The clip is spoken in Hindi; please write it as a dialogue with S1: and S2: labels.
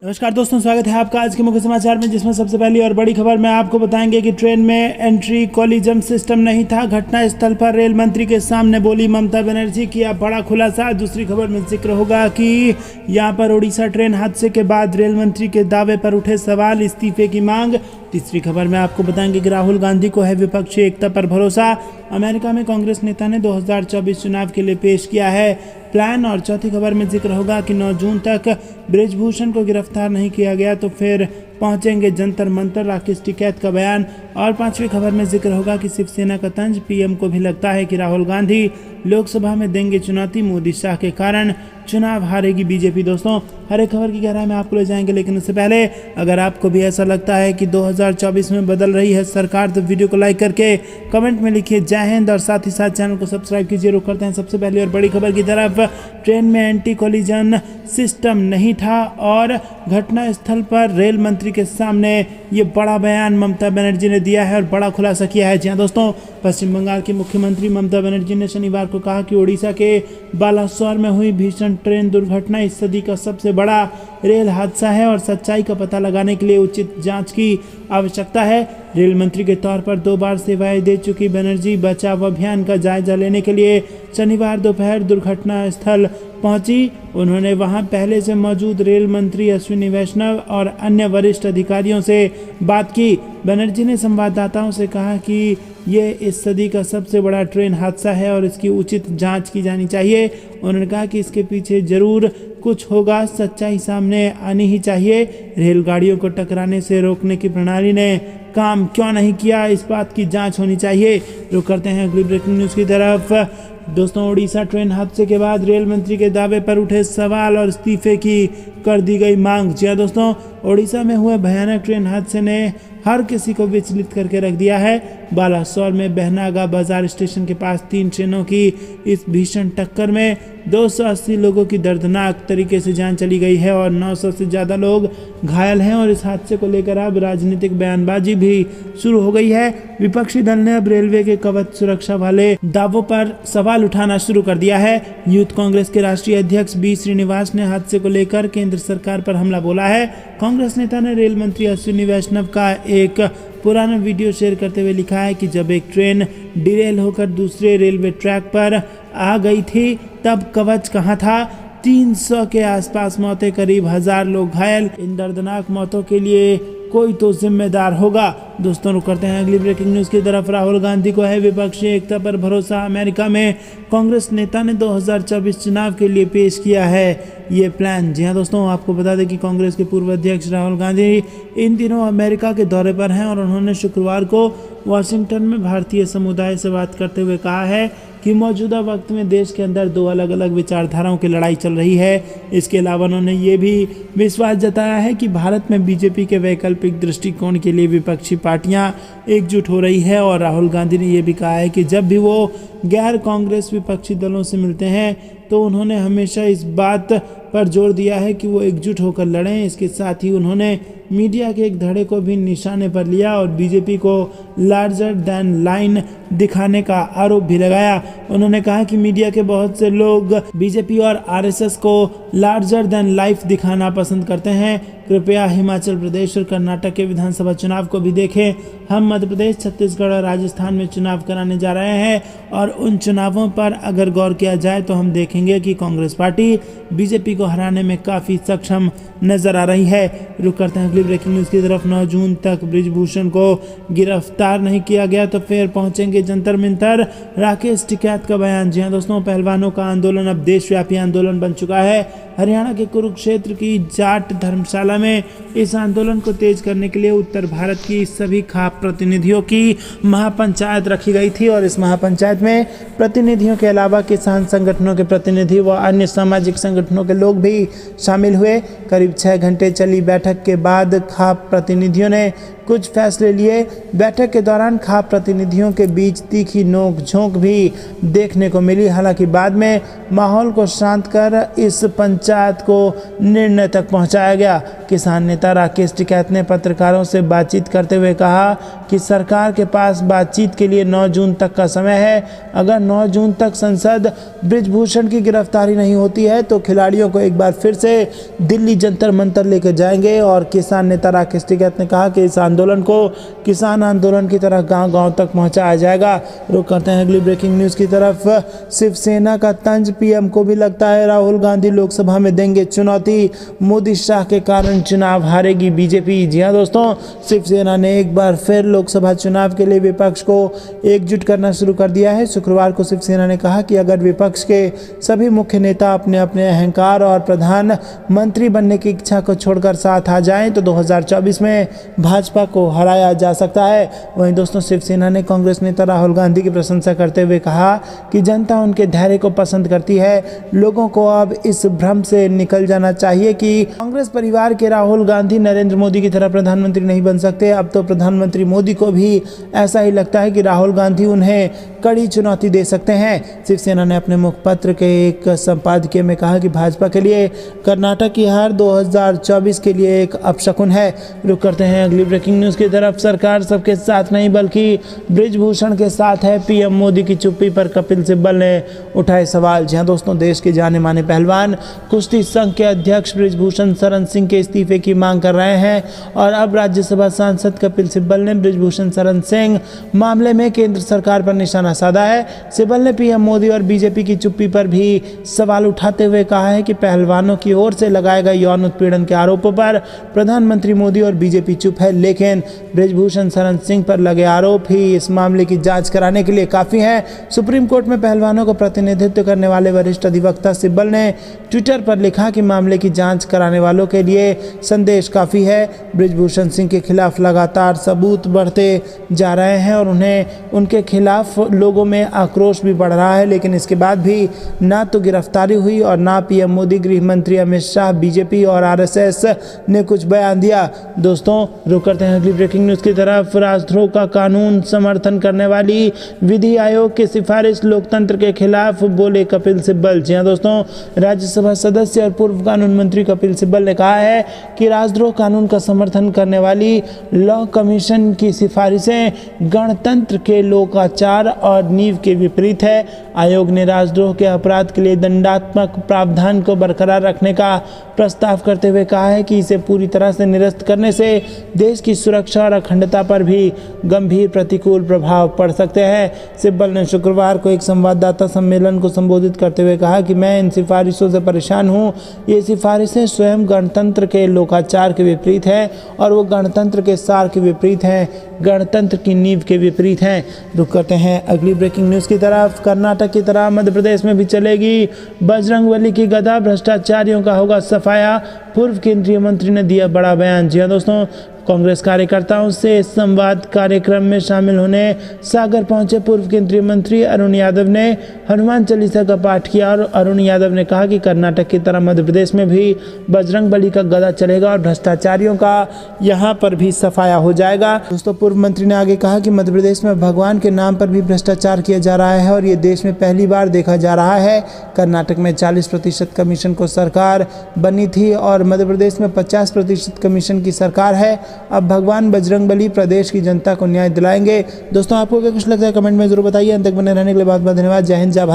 S1: नमस्कार दोस्तों, स्वागत है आपका आज के मुख्य समाचार में, जिसमें सबसे पहली और बड़ी खबर में आपको बताएंगे कि ट्रेन में एंट्री कोलिजन सिस्टम नहीं था। घटना स्थल पर रेल मंत्री के सामने बोली ममता बनर्जी, किया बड़ा खुलासा। दूसरी खबर में जिक्र होगा कि यहां पर उड़ीसा ट्रेन हादसे के बाद रेल मंत्री के दावे पर उठे सवाल, इस्तीफे की मांग। तीसरी खबर में आपको बताएंगे कि राहुल गांधी को है विपक्षी एकता पर भरोसा। अमेरिका में कांग्रेस नेता ने 2024 चुनाव के लिए पेश किया है प्लान। और चौथी खबर में जिक्र होगा कि 9 जून तक ब्रिजभूषण को गिरफ्तार नहीं किया गया तो फिर पहुंचेंगे जंतर मंतर, राकेश टिकैत का बयान। और पांचवी खबर में जिक्र होगा कि शिवसेना का तंज, पीएम को भी लगता है कि राहुल गांधी लोकसभा में देंगे चुनौती, मोदी शाह के कारण चुनाव हारेगी बीजेपी। दोस्तों, हर एक खबर की गहराई में आपको ले जाएंगे, लेकिन उससे पहले अगर आपको भी ऐसा लगता है कि 2024 में बदल रही है सरकार तो वीडियो को लाइक करके कमेंट में लिखिए जय हिंद और साथ ही साथ चैनल को सब्सक्राइब कीजिए। रुक करते हैं सबसे पहली और बड़ी खबर की तरफ। ट्रेन में एंटी कोलिजन सिस्टम नहीं था और घटना स्थल पर रेल मंत्री के सामने ये बड़ा बयान ममता बनर्जी ने दिया है और बड़ा खुलासा किया है। जी हाँ दोस्तों, पश्चिम बंगाल की मुख्यमंत्री ममता बनर्जी ने शनिवार को कहा कि ओडिशा के बालासोर में हुई भीषण ट्रेन दुर्घटना इस सदी का सबसे बड़ा रेल हादसा है और सच्चाई का पता लगाने के लिए उचित जांच की आवश्यकता है। रेल मंत्री के तौर पर 2 बार सेवाएं दे चुकी बनर्जी बचाव अभियान का जायजा लेने के लिए शनिवार दोपहर दुर्घटना स्थल पहुंची। उन्होंने वहां पहले से मौजूद रेल मंत्री अश्विनी वैष्णव और अन्य वरिष्ठ अधिकारियों से बात की। बनर्जी ने संवाददाताओं से कहा कि ये इस सदी का सबसे बड़ा ट्रेन हादसा है और इसकी उचित जांच की जानी चाहिए। उन्होंने कहा कि इसके पीछे जरूर कुछ होगा, सच्चाई सामने आनी ही चाहिए। रेलगाड़ियों को टकराने से रोकने की प्रणाली ने काम क्यों नहीं किया, इस बात की जांच होनी चाहिए। रुक करते हैं अगली ब्रेकिंग न्यूज़ की तरफ। दोस्तों, ओडिशा ट्रेन हादसे के बाद रेल मंत्री के दावे पर उठे सवाल और इस्तीफे की कर दी गई मांग। जी हाँ दोस्तों, ओडिशा में हुए भयानक ट्रेन हादसे ने हर किसी को विचलित करके रख दिया है। बालासोर में बहनागा बाजार स्टेशन के पास 3 ट्रेनों की इस भीषण टक्कर में 280 लोगों की दर्दनाक तरीके से जान चली गई है और 900 से ज़्यादा लोग घायल हैं। और इस हादसे को लेकर अब राजनीतिक बयानबाजी भी शुरू हो गई है। विपक्षी दल ने अब रेलवे के कवच सुरक्षा वाले दावों पर सवाल उठाना शुरू कर दिया है। यूथ कांग्रेस के राष्ट्रीय अध्यक्ष बी श्रीनिवास ने हादसे को लेकर केंद्र सरकार पर हमला बोला है। कांग्रेस नेता ने रेल मंत्री अश्विनी वैष्णव का एक पुराना वीडियो शेयर करते हुए लिखा है कि जब एक ट्रेन डिरेल होकर दूसरे रेलवे ट्रैक पर आ गई थी तब कवच कहाँ था। 300 के आसपास मौतें, करीब 1000 लोग घायल। इन दर्दनाक मौतों के लिए कोई तो जिम्मेदार होगा। दोस्तों, रुक करते हैं अगली ब्रेकिंग न्यूज़ की तरफ। राहुल गांधी को है विपक्षी एकता पर भरोसा। अमेरिका में कांग्रेस नेता ने 2024 चुनाव के लिए पेश किया है ये प्लान। जी हाँ दोस्तों, आपको बता दें कि कांग्रेस के पूर्व अध्यक्ष राहुल गांधी इन दिनों अमेरिका के दौरे पर हैं और उन्होंने शुक्रवार को वाशिंगटन में भारतीय समुदाय से बात करते हुए कहा है कि मौजूदा वक्त में देश के अंदर 2 अलग अलग विचारधाराओं की लड़ाई चल रही है। इसके अलावा उन्होंने ये भी विश्वास जताया है कि भारत में बीजेपी के वैकल्पिक दृष्टिकोण के लिए विपक्षी पार्टियां एकजुट हो रही है। और राहुल गांधी ने यह भी कहा है कि जब भी वो गैर कांग्रेस विपक्षी दलों से मिलते हैं तो उन्होंने हमेशा इस बात पर जोर दिया है कि वो एकजुट होकर लड़ें। इसके साथ ही उन्होंने मीडिया के एक धड़े को भी निशाने पर लिया और बीजेपी को लार्जर दैन लाइन दिखाने का आरोप भी लगाया। उन्होंने कहा कि मीडिया के बहुत से लोग बीजेपी और आरएसएस को लार्जर दैन लाइफ दिखाना पसंद करते हैं। कृपया हिमाचल प्रदेश और कर्नाटक के विधानसभा चुनाव को भी देखें। हम मध्य प्रदेश, छत्तीसगढ़ और राजस्थान में चुनाव कराने जा रहे हैं और उन चुनावों पर अगर गौर किया जाए तो हम देखेंगे कि कांग्रेस पार्टी बीजेपी को हराने में काफ़ी सक्षम नजर आ रही है। रुक करते हैं अगली ब्रेकिंग न्यूज़ की तरफ। 9 जून तक ब्रिजभूषण को गिरफ्तार नहीं किया गया तो फिर पहुंचेंगे जंतर मंतर, राकेश टिकैत का बयान। जी हाँ दोस्तों, पहलवानों का आंदोलन अब देशव्यापी आंदोलन बन चुका है। हरियाणा के कुरुक्षेत्र की जाट धर्मशाला में इस आंदोलन को तेज करने के लिए उत्तर भारत की सभी खाप प्रतिनिधियों की महापंचायत रखी गई थी और इस महापंचायत में प्रतिनिधियों के अलावा किसान संगठनों के प्रतिनिधि व अन्य सामाजिक संगठनों के लोग भी शामिल हुए। करीब 6 घंटे चली बैठक के बाद खाप प्रतिनिधियों ने कुछ फैसले लिए। बैठक के दौरान खाप प्रतिनिधियों के बीच तीखी नोक-झोंक भी देखने को मिली। हालांकि बाद में माहौल को शांत कर इस पंचायत को निर्णय तक पहुंचाया गया। किसान नेता राकेश टिकैत ने पत्रकारों से बातचीत करते हुए कहा कि सरकार के पास बातचीत के लिए 9 जून तक का समय है। अगर 9 जून तक सांसद बृजभूषण की गिरफ्तारी नहीं होती है तो खिलाड़ियों को एक बार फिर से दिल्ली जंतर मंतर लेकर जाएंगे। और किसान नेता राकेश टिकैत ने कहा कि इस आंदोलन को किसान आंदोलन की तरह गांव-गांव तक पहुंचाया जाएगा। रुक करते हैं अगली ब्रेकिंग न्यूज़ की तरफ। शिवसेना का तंज पीएम को भी लगता है। राहुल गांधी लोकसभा में देंगे चुनौती। मोदी शाह के कारण चुनाव हारेगी बीजेपी। जी हां दोस्तों, शिवसेना ने एक बार फिर लोकसभा चुनाव के लिए विपक्ष को एकजुट करना शुरू कर दिया है। शुक्रवार को शिवसेना ने कहा कि अगर विपक्ष के सभी मुख्य नेता अपने अपने अहंकार और प्रधानमंत्री बनने की इच्छा को छोड़कर साथ आ जाएं तो 2024 में भाजपा को हराया जा सकता है। वहीं दोस्तों, शिवसेना ने कांग्रेस नेता राहुल गांधी की प्रशंसा करते हुए कहा कि जनता उनके धैर्य को पसंद करती है। लोगों को अब इस भ्रम से निकल जाना चाहिए कि कांग्रेस परिवार के राहुल गांधी नरेंद्र मोदी की तरह प्रधानमंत्री नहीं बन सकते। अब तो प्रधानमंत्री मोदी को भी ऐसा ही लगता है कि राहुल गांधी उन्हें कड़ी चुनौती दे सकते हैं। शिवसेना ने अपने मुखपत्र के एक संपादकीय में कहा कि भाजपा के लिए कर्नाटक की हार 2024 के लिए एक अपशकुन है। रुक करते हैं अगली ब्रेकिंग न्यूज़ की तरफ। सरकार सबके साथ नहीं बल्कि बृजभूषण के साथ है। पीएम मोदी की चुप्पी पर कपिल सिब्बल ने उठाए सवाल। जी हां दोस्तों, देश के जाने माने पहलवान कुश्ती संघ के अध्यक्ष बृजभूषण शरण सिंह के इस्तीफे की मांग कर रहे हैं और अब राज्यसभा सांसद कपिल सिब्बल ने बृजभूषण शरण सिंह मामले में केंद्र सरकार पर निशाना साधा है। सिब्बल ने पीएम मोदी और बीजेपी की चुप्पी पर भी सवाल उठाते हुए कहा है कि पहलवानों की ओर से लगाए गए यौन उत्पीड़न के आरोपों पर प्रधानमंत्री मोदी और बीजेपी चुप है, लेकिन बृजभूषण शरण सिंह पर लगे आरोप ही इस मामले की जांच कराने के लिए काफी हैं। सुप्रीम कोर्ट में पहलवानों को प्रतिनिधित्व करने वाले वरिष्ठ अधिवक्ता सिब्बल ने ट्विटर पर लिखा कि मामले की जांच कराने वालों के लिए संदेश काफी है। बृजभूषण सिंह के खिलाफ लगातार सबूत बढ़ते जा रहे हैं और उनके खिलाफ लोगों में आक्रोश भी बढ़ रहा है, लेकिन इसके बाद भी ना तो गिरफ्तारी हुई और ना पीएम मोदी, गृह मंत्री अमित शाह, बीजेपी और आरएसएस ने कुछ बयान दिया। दोस्तों, रुक करते हैं अगली ब्रेकिंग न्यूज़ की तरफ। राजद्रोह का कानून समर्थन करने वाली विधि आयोग की सिफारिश लोकतंत्र के खिलाफ, बोले कपिल सिब्बल। जी हां दोस्तों, राज्यसभा सदस्य और पूर्व कानून मंत्री कपिल सिब्बल ने कहा है कि राजद्रोह कानून का समर्थन करने वाली लॉ कमीशन की सिफारिशें गणतंत्र के लोकाचार और नींव के विपरीत है। आयोग ने राजद्रोह के अपराध के लिए दंडात्मक प्रावधान को बरकरार रखने का प्रस्ताव करते हुए कहा है कि इसे पूरी तरह से निरस्त करने से देश की सुरक्षा और अखंडता पर भी गंभीर प्रतिकूल प्रभाव पड़ सकते हैं। सिब्बल ने शुक्रवार को एक संवाददाता सम्मेलन को संबोधित करते हुए कहा कि मैं इन सिफारिशों से परेशान हूं। ये सिफारिशें स्वयं गणतंत्र के लोकाचार के विपरीत हैं और वो गणतंत्र के सार के विपरीत हैं, गणतंत्र की नींव के विपरीत हैं। रुक करते हैं अगली ब्रेकिंग न्यूज़ की तरफ। कर्नाटक की तरह मध्य प्रदेश में भी चलेगी बजरंगबली की गदा, भ्रष्टाचारियों का होगा सफाया। पूर्व केंद्रीय मंत्री ने दिया बड़ा बयान। जी हां दोस्तों, कांग्रेस कार्यकर्ताओं से संवाद कार्यक्रम में शामिल होने सागर पहुंचे पूर्व केंद्रीय मंत्री अरुण यादव ने हनुमान चालीसा का पाठ किया और अरुण यादव ने कहा कि कर्नाटक की तरह मध्य प्रदेश में भी बजरंगबली का गदा चलेगा और भ्रष्टाचारियों का यहां पर भी सफाया हो जाएगा। दोस्तों, पूर्व मंत्री ने आगे कहा कि मध्य प्रदेश में भगवान के नाम पर भी भ्रष्टाचार किया जा रहा है और ये देश में पहली बार देखा जा रहा है। कर्नाटक में 40% कमीशन को सरकार बनी थी और मध्य प्रदेश में 50% कमीशन की सरकार है। अब भगवान बजरंगबली प्रदेश की जनता को न्याय दिलाएंगे। दोस्तों, आपको क्या कुछ लगता है कमेंट में जरूर बताइए। अंत तक बने रहने के लिए बहुत बहुत धन्यवाद। जय हिंद, जय भारत।